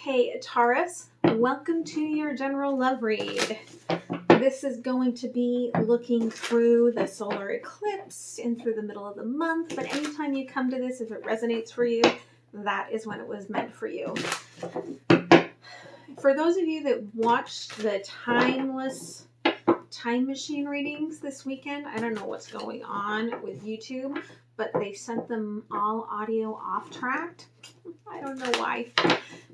Hey Taurus, welcome to your general love read. This is going to be looking through the solar eclipse and through the middle of the month, but anytime you come to this, if it resonates for you, that is when it was meant for you. For those of you that watched the timeless time machine readings this weekend, I don't know what's going on with YouTube, but they sent them all audio off tracked. I don't know why.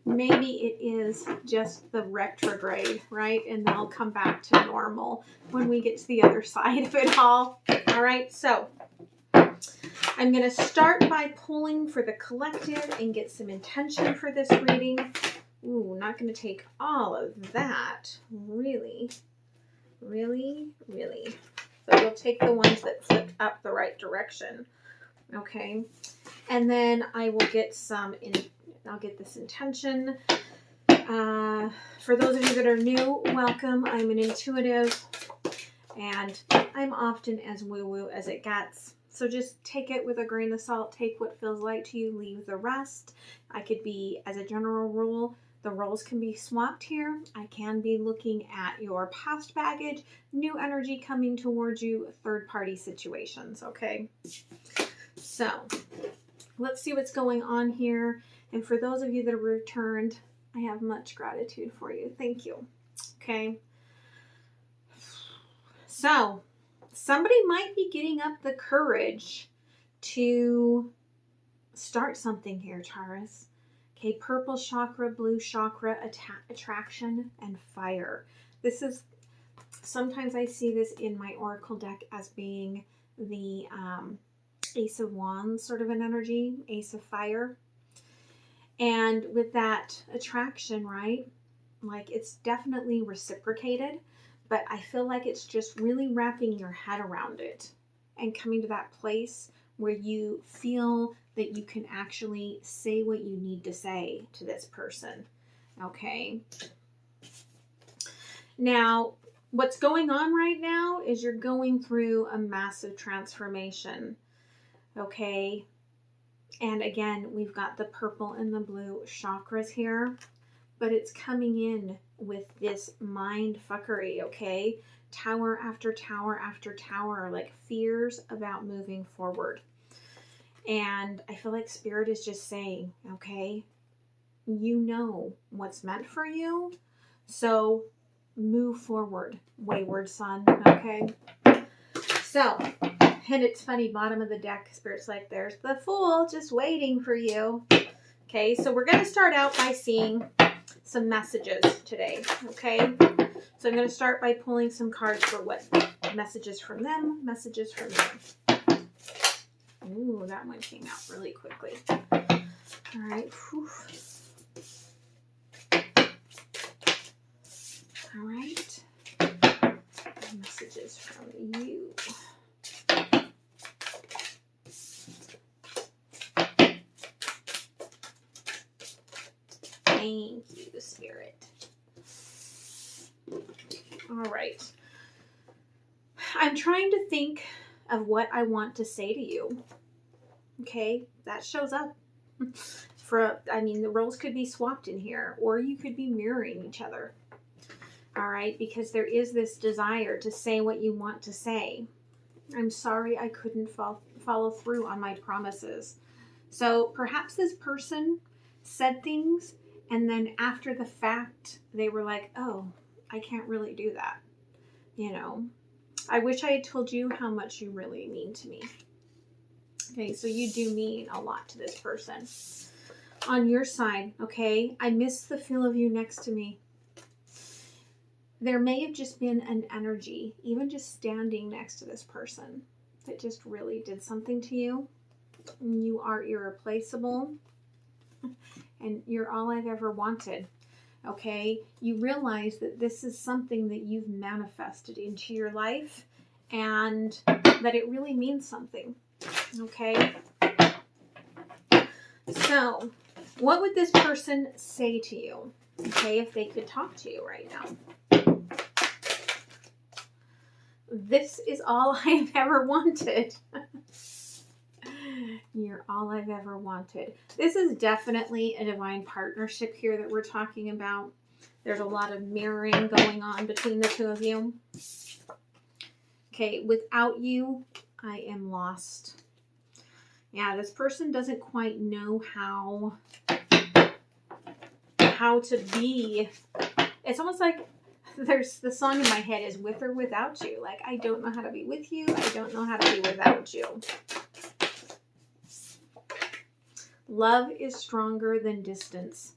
Maybe it is just the retrograde, right? And they'll come back to normal when we get to the other side of it all. All right, so I'm going to start by pulling for the collective and get some intention for this reading. Ooh, not going to take all of that. Really. So you'll take the ones that flip up the right direction. Okay. And then I will get I'll get this intention. For those of you that are new, welcome. I'm an intuitive and I'm often as woo-woo as it gets. So just take it with a grain of salt. Take what feels right to you, leave the rest. I could be, as a general rule, the roles can be swapped here. I can be looking at your past baggage, new energy coming towards you, third-party situations, okay? So let's see what's going on here. And for those of you that have returned, I have much gratitude for you. Thank you. Okay. So somebody might be getting up the courage to start something here, Taurus. Okay, purple chakra, blue chakra, attraction, and fire. This is, sometimes I see this in my oracle deck as being the Ace of Wands sort of an energy, Ace of Fire. And with that attraction, right, like it's definitely reciprocated, but I feel like it's just really wrapping your head around it and coming to that place where you feel that you can actually say what you need to say to this person, okay? Now, what's going on right now is you're going through a massive transformation, okay? And again, we've got the purple and the blue chakras here, but it's coming in with this mind fuckery, okay? Tower after tower after tower, like fears about moving forward. And I feel like Spirit is just saying, okay, you know what's meant for you, so move forward, wayward son, okay? So, and it's funny, bottom of the deck, Spirit's like, there's the Fool just waiting for you. Okay, so we're going to start out by seeing some messages today, okay? So I'm going to start by pulling some cards for what messages from them, messages from them. Ooh, that one came out really quickly. All right. Whew. All right. Messages from you. Thank you, Spirit. All right. I'm trying to think of what I want to say to you. Okay, that shows up. The roles could be swapped in here, or you could be mirroring each other. All right, because there is this desire to say what you want to say. I'm sorry I couldn't follow through on my promises. So perhaps this person said things, and then after the fact, they were like, oh, I can't really do that. You know, I wish I had told you how much you really mean to me. Okay, so you do mean a lot to this person. On your side, okay, I miss the feel of you next to me. There may have just been an energy, even just standing next to this person, that just really did something to you. You are irreplaceable, and you're all I've ever wanted. Okay, you realize that this is something that you've manifested into your life, and that it really means something. Okay, so what would this person say to you, okay, if they could talk to you right now? This is all I have ever wanted. You're all I've ever wanted. This is definitely a divine partnership here that we're talking about. There's a lot of mirroring going on between the two of you. Okay, without you, I am lost. Yeah, this person doesn't quite know how to be. It's almost like there's the song in my head is with or without you. Like, I don't know how to be with you. I don't know how to be without you. Love is stronger than distance.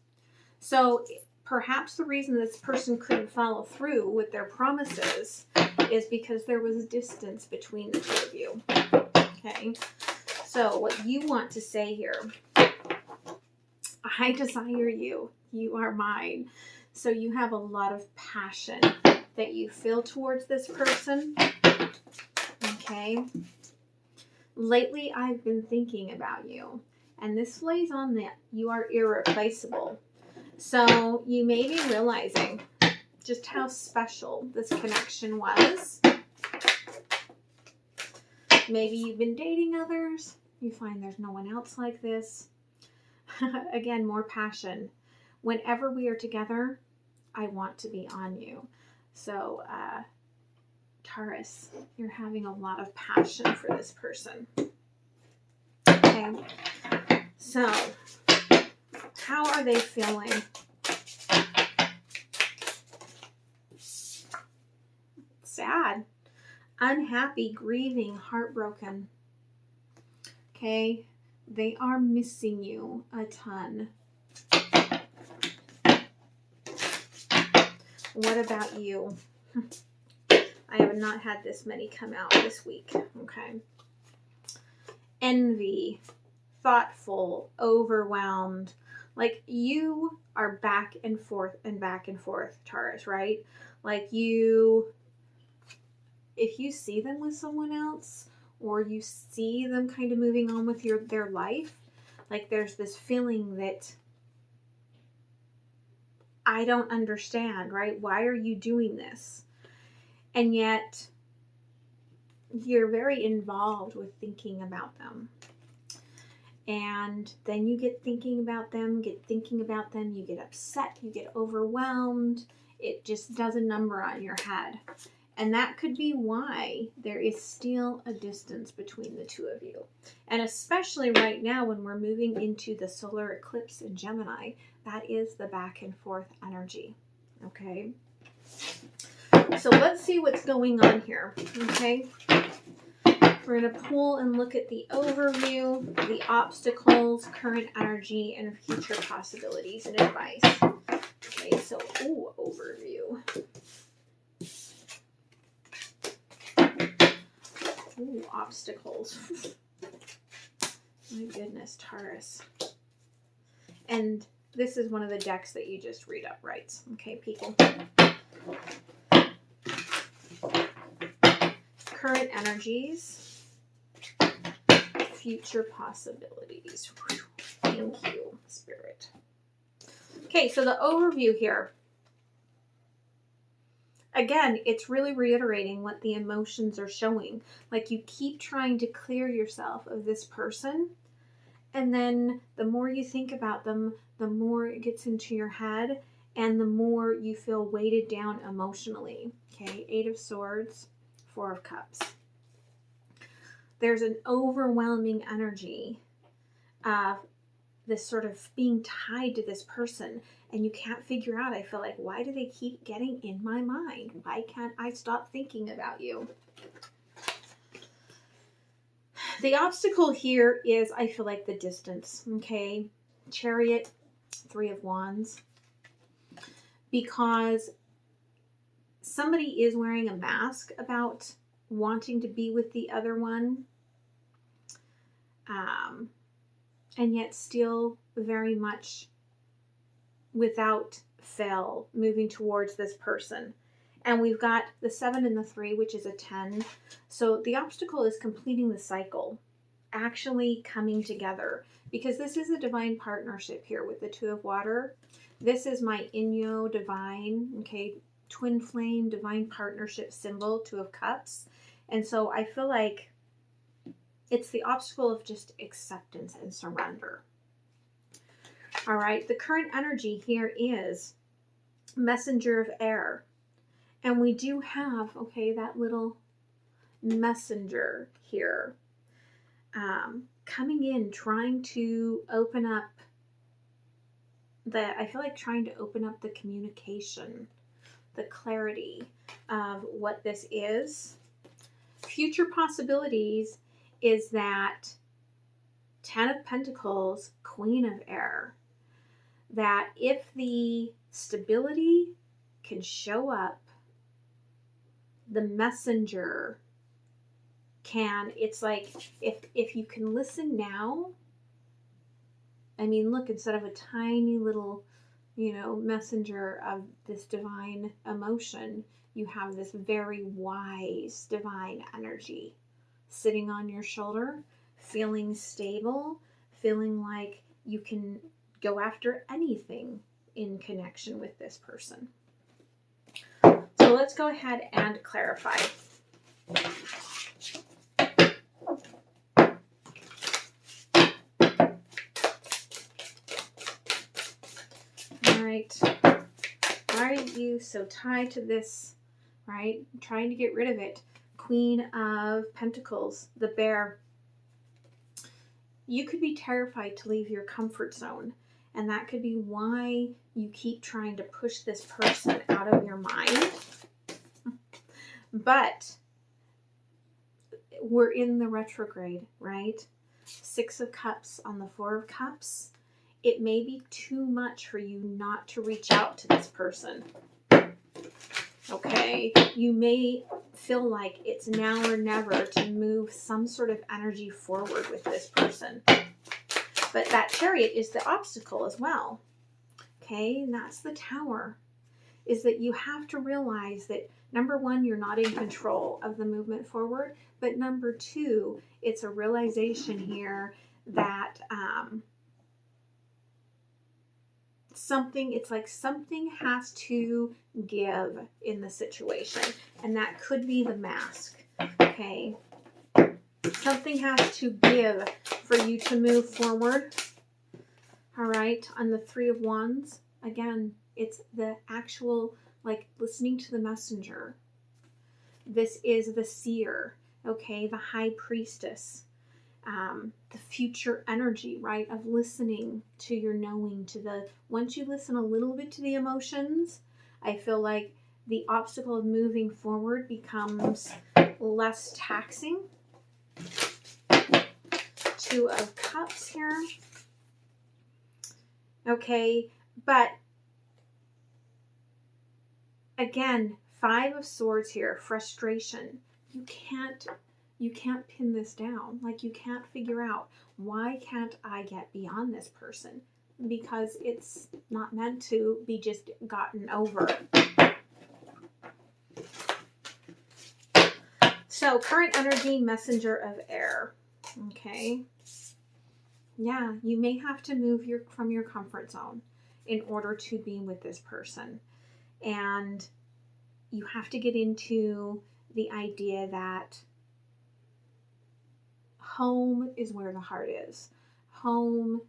So perhaps the reason this person couldn't follow through with their promises is because there was distance between the two of you. Okay. So what you want to say here, I desire you. You are mine. So you have a lot of passion that you feel towards this person. Okay. Lately, I've been thinking about you. And this lays on that you are irreplaceable. So you may be realizing just how special this connection was. Maybe you've been dating others. You find there's no one else like this. Again, more passion. Whenever we are together, I want to be on you. So, Taurus, you're having a lot of passion for this person. Okay. So, how are they feeling? Sad, unhappy, grieving, heartbroken. Okay. They are missing you a ton. What about you? I have not had this many come out this week. Okay. Envy, thoughtful, overwhelmed. Like, you are back and forth, Taurus, right? Like, if you see them with someone else, or you see them kind of moving on with their life, like, there's this feeling that I don't understand, right? Why are you doing this? And yet you're very involved with thinking about them. And then you get thinking about them, you get upset, you get overwhelmed. It just does a number on your head. And that could be why there is still a distance between the two of you. And especially right now when we're moving into the solar eclipse in Gemini, that is the back and forth energy. Okay. So let's see what's going on here. Okay. We're going to pull and look at the overview, the obstacles, current energy, and future possibilities and advice. Okay. So, overview. Ooh, obstacles. My goodness, Taurus. And this is one of the decks that you just read uprights. Okay, people. Current energies. Future possibilities. Thank you, Spirit. Okay, so the overview here. Again, it's really reiterating what the emotions are showing. Like, you keep trying to clear yourself of this person. And then the more you think about them, the more it gets into your head. And the more you feel weighted down emotionally. Okay, 8 of Swords, 4 of Cups. There's an overwhelming energy of this sort of being tied to this person. And you can't figure out, I feel like, why do they keep getting in my mind? Why can't I stop thinking about you? The obstacle here is, I feel like, the distance. Okay. Chariot, 3 of Wands. Because somebody is wearing a mask about wanting to be with the other one. And yet still very much without fail moving towards this person. And we've got the 7 and the 3, which is a 10. So the obstacle is completing the cycle, actually coming together, because this is a divine partnership here with the 2 of Water. This is my Inyo divine, okay, twin flame divine partnership symbol, 2 of Cups. And so I feel like It's the obstacle of just acceptance and surrender. All right, the current energy here is messenger of air. And we do have, okay, that little messenger here coming in, trying to open up I feel like trying to open up the communication, the clarity of what this is. Future possibilities is that 10 of Pentacles, Queen of Air, that if the stability can show up, the messenger can, it's like if you can listen now, I mean, look, instead of a tiny little, messenger of this divine emotion, you have this very wise divine energy sitting on your shoulder, feeling stable, feeling like you can go after anything in connection with this person. So let's go ahead and clarify. Right. Why are you so tied to this, right? Trying to get rid of it. Queen of Pentacles, the bear. You could be terrified to leave your comfort zone, and that could be why you keep trying to push this person out of your mind. But we're in the retrograde, right? 6 of Cups on the 4 of Cups. It may be too much for you not to reach out to this person. Okay? You may feel like it's now or never to move some sort of energy forward with this person. But that Chariot is the obstacle as well. Okay? And that's the Tower. Is that you have to realize that, number one, you're not in control of the movement forward. But number two, it's a realization here that something has to give in the situation, and that could be the mask. Okay, something has to give for you to move forward. All right, on the 3 of Wands, again, it's the actual, like, listening to the messenger. This is the seer, okay, the high priestess. The future energy, right, of listening to your knowing, once you listen a little bit to the emotions, I feel like the obstacle of moving forward becomes less taxing. 2 of Cups here. Okay, but again, 5 of Swords here, frustration. You can't pin this down. Like, you can't figure out, why can't I get beyond this person? Because it's not meant to be just gotten over. So, current energy, messenger of air. Okay. Yeah, you may have to move from your comfort zone in order to be with this person. And you have to get into the idea that home is where the heart is. Home,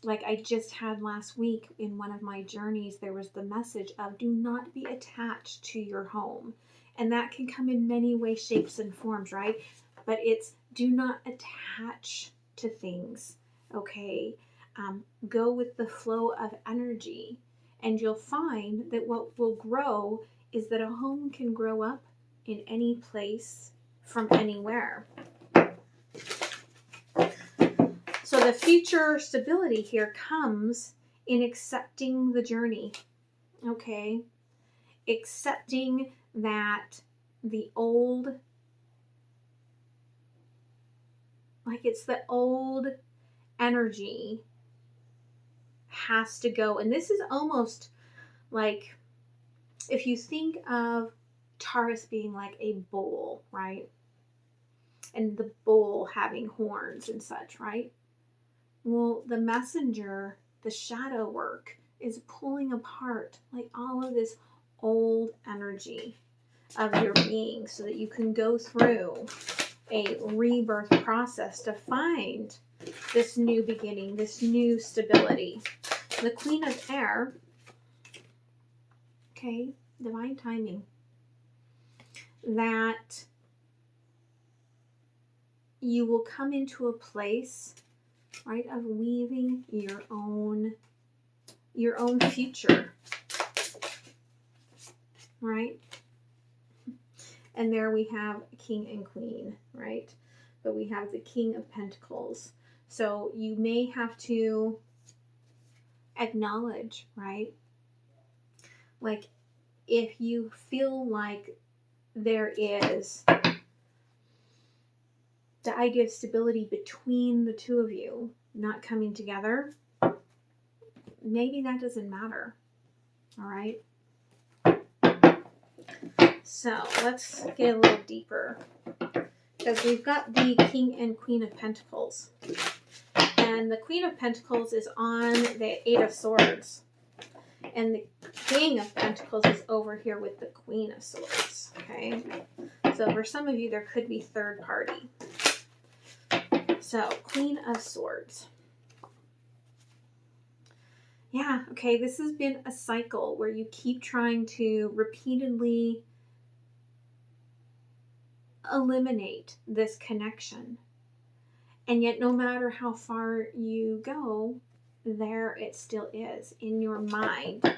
like I just had last week in one of my journeys, there was the message of do not be attached to your home. And that can come in many ways, shapes, and forms, right? But it's do not attach to things, okay? Go with the flow of energy. And you'll find that what will grow is that a home can grow up in any place from anywhere. So the future stability here comes in accepting the journey, okay? Accepting that the old, like it's the old energy has to go. And this is almost like, if you think of Taurus being like a bull, right? And the bull having horns and such, right? Well, the messenger, the shadow work, is pulling apart like all of this old energy of your being so that you can go through a rebirth process to find this new beginning, this new stability. The Queen of Air, okay, divine timing. That you will come into a place, right, of weaving your own future, right? And there we have King and Queen, right? But we have the King of Pentacles. So you may have to acknowledge, right? Like if you feel like there is the idea of stability between the two of you not coming together, maybe that doesn't matter. All right. So let's get a little deeper, because we've got the King and Queen of Pentacles. And the Queen of Pentacles is on the Eight of Swords. And the King of Pentacles is over here with the Queen of Swords. Okay. So for some of you, there could be third party. So Queen of Swords. Yeah, okay, this has been a cycle where you keep trying to repeatedly eliminate this connection. And yet no matter how far you go, there it still is in your mind.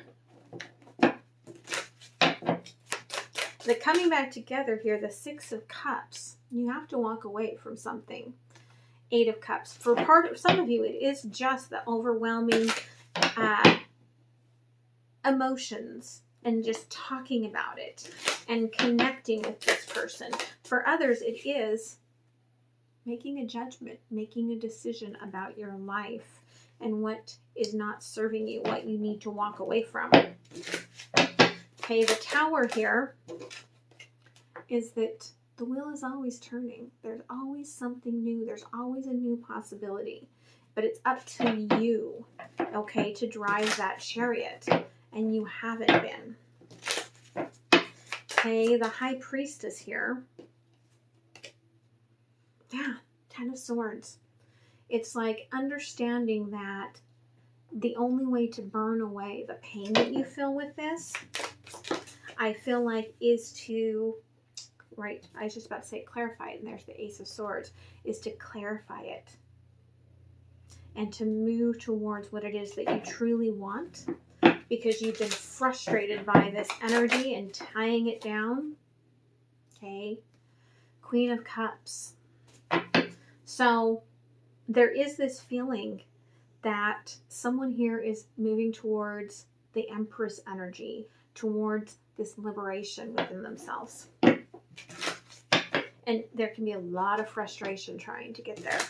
The coming back together here, the Six of Cups, you have to walk away from something. Eight of Cups. For some of you, it is just the overwhelming emotions and just talking about it and connecting with this person. For others, it is making a judgment, making a decision about your life and what is not serving you, what you need to walk away from. Okay, the Tower here is that the wheel is always turning. There's always something new. There's always a new possibility. But it's up to you, okay, to drive that chariot. And you haven't been. Okay, the High Priestess here. Yeah, Ten of Swords. It's like understanding that the only way to burn away the pain that you feel with this, I feel like, is to, right, I was just about to say clarify it, and there's the Ace of Swords, is to clarify it. And to move towards what it is that you truly want, because you've been frustrated by this energy and tying it down. Okay. Queen of Cups. So there is this feeling that someone here is moving towards the Empress energy, towards this liberation within themselves. And there can be a lot of frustration trying to get there.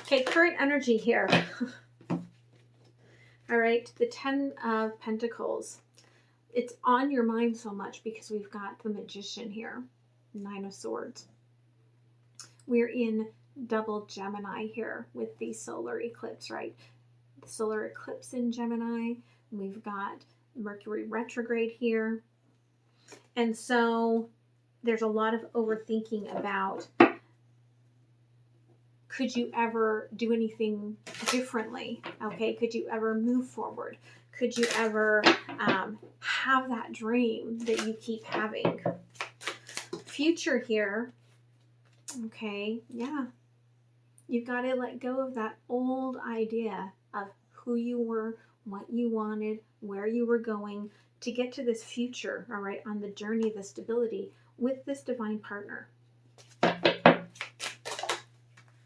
Okay, current energy here. All right, the Ten of Pentacles. It's on your mind so much because we've got the Magician here, Nine of Swords. We're in double Gemini here with the solar eclipse, right? The solar eclipse in Gemini. We've got Mercury retrograde here. And so there's a lot of overthinking about, could you ever do anything differently? Okay, could you ever move forward? Could you ever have that dream that you keep having? Future here, okay, yeah. You've got to let go of that old idea of who you were, what you wanted, where you were going to get to this future, all right, on the journey of the stability with this divine partner.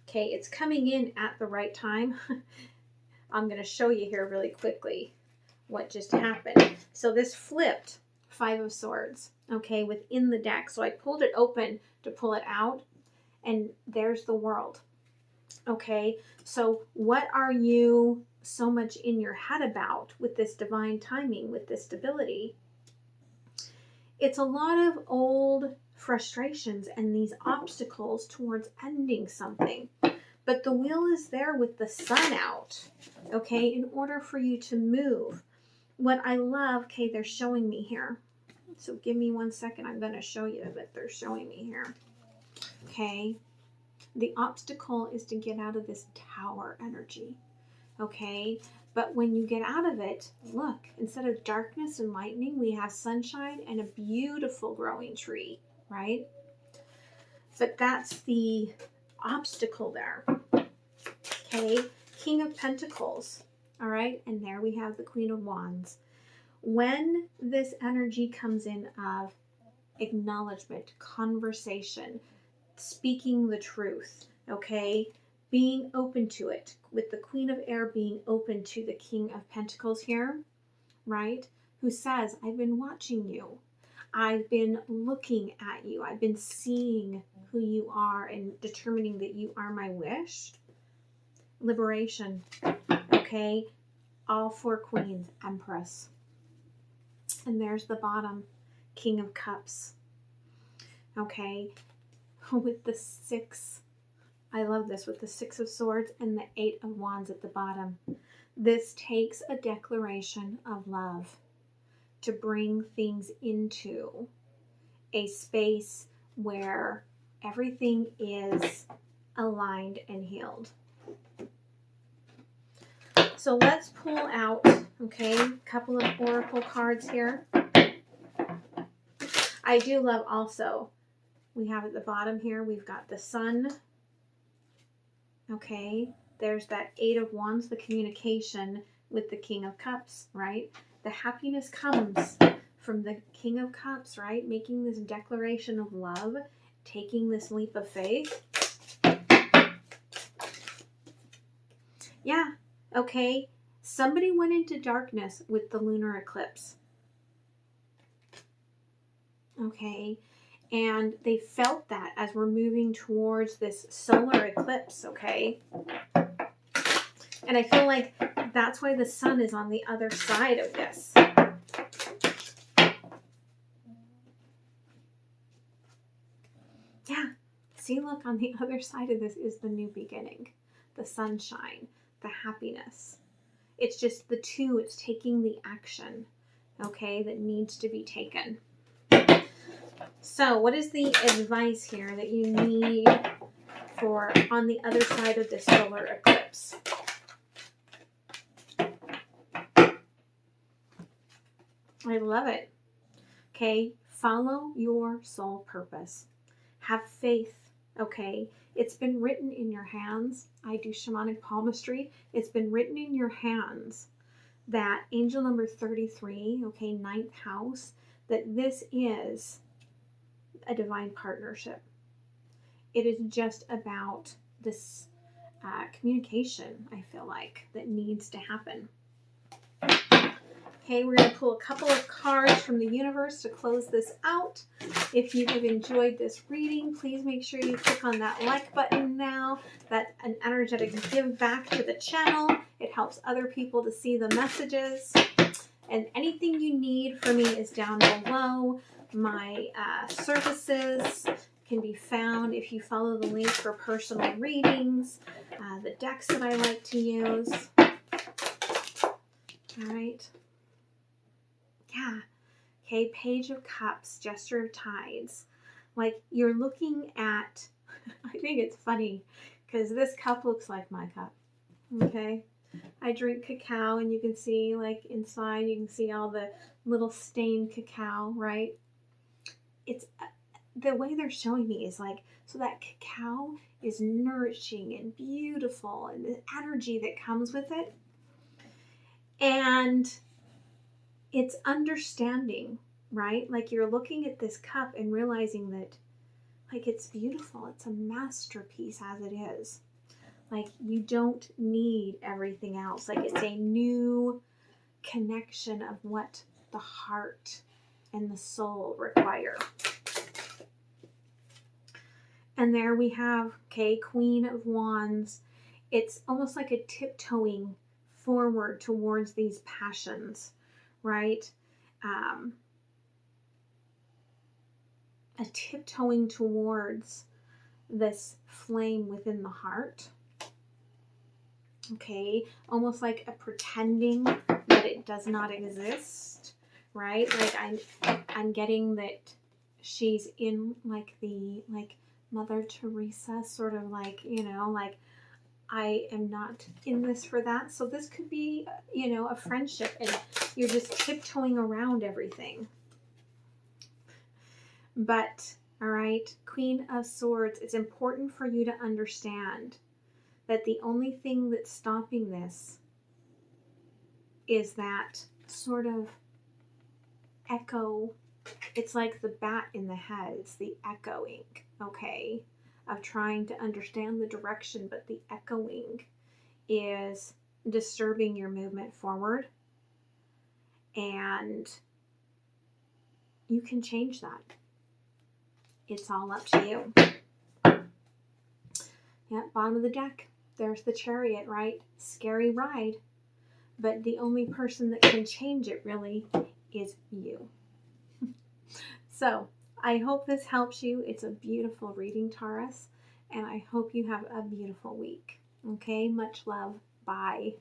Okay, it's coming in at the right time. I'm going to show you here really quickly what just happened. So this flipped Five of Swords, okay, within the deck. So I pulled it open to pull it out, and there's the World. Okay, so what are you so much in your head about with this divine timing, with this stability? It's a lot of old frustrations and these obstacles towards ending something. But the wheel is there with the sun out, okay, in order for you to move. What I love, okay, they're showing me here. So give me 1 second. I'm going to show you that they're showing me here. Okay. The obstacle is to get out of this tower energy. Okay. But when you get out of it, look, instead of darkness and lightning, we have sunshine and a beautiful growing tree, right? But that's the obstacle there. Okay. King of Pentacles. All right. And there we have the Queen of Wands. When this energy comes in of acknowledgement, conversation, speaking the truth, okay, being open to it, with the Queen of Air being open to the King of Pentacles here, right, who says, I've been watching you, I've been looking at you, I've been seeing who you are and determining that you are my wish. Liberation, okay, all four queens, Empress. And there's the bottom, King of Cups. Okay, with the 6, I love this, with the 6 of Swords and the 8 of Wands at the bottom. This takes a declaration of love to bring things into a space where everything is aligned and healed. So let's pull out, okay, a couple of oracle cards here. I do love also, we have at the bottom here, we've got the Sun. Okay, there's that 8 of Wands, the communication with the King of Cups, right? The happiness comes from the King of Cups, right? Making this declaration of love, taking this leap of faith. Yeah, okay. Somebody went into darkness with the lunar eclipse. Okay, and they felt that as we're moving towards this solar eclipse, okay? And I feel like that's why the Sun is on the other side of this. Yeah, see, look, on the other side of this is the new beginning, the sunshine, the happiness. It's just the two, it's taking the action, okay, that needs to be taken. So what is the advice here that you need for on the other side of the solar eclipse? I love it. Okay, follow your soul purpose. Have faith, okay? It's been written in your hands. I do shamanic palmistry. It's been written in your hands that angel number 33, okay, 9th house, that this is a divine partnership. It is just about this communication, I feel like, that needs to happen. Okay, we're going to pull a couple of cards from the universe to close this out. If you have enjoyed this reading, please make sure you click on that like button now. That's an energetic give back to the channel. It helps other people to see the messages. And anything you need from me is down below. My services can be found if you follow the link for personal readings, the decks that I like to use. All right. Yeah. Okay, Page of Cups, Gesture of Tides. Like, you're looking at, I think it's funny, because this cup looks like my cup. Okay. I drink cacao, and you can see, like, inside, you can see all the little stained cacao, right? It's, the way they're showing me is like, so that cacao is nourishing and beautiful, and the energy that comes with it. And it's understanding, right? Like, you're looking at this cup and realizing that, like, it's beautiful. It's a masterpiece as it is. Like, you don't need everything else. Like, it's a new connection of what the heart and the soul require. And there we have, okay, Queen of Wands. It's almost like a tiptoeing forward towards these passions, right? A tiptoeing towards this flame within the heart. Okay, almost like a pretending that it does not exist, right? Like, I'm getting that she's in like the Mother Teresa, sort of like, you know, like, I am not in this for that. So this could be, you know, a friendship and you're just tiptoeing around everything. But, all right, Queen of Swords, it's important for you to understand that the only thing that's stopping this is that sort of echo. It's like the bat in the head. It's the echoing, okay, of trying to understand the direction, but the echoing is disturbing your movement forward. And you can change that. It's all up to you. Yeah, bottom of the deck. There's the Chariot, right? Scary ride. But the only person that can change it really is you. So I hope this helps you. It's a beautiful reading, Taurus. And I hope you have a beautiful week. Okay, much love. Bye.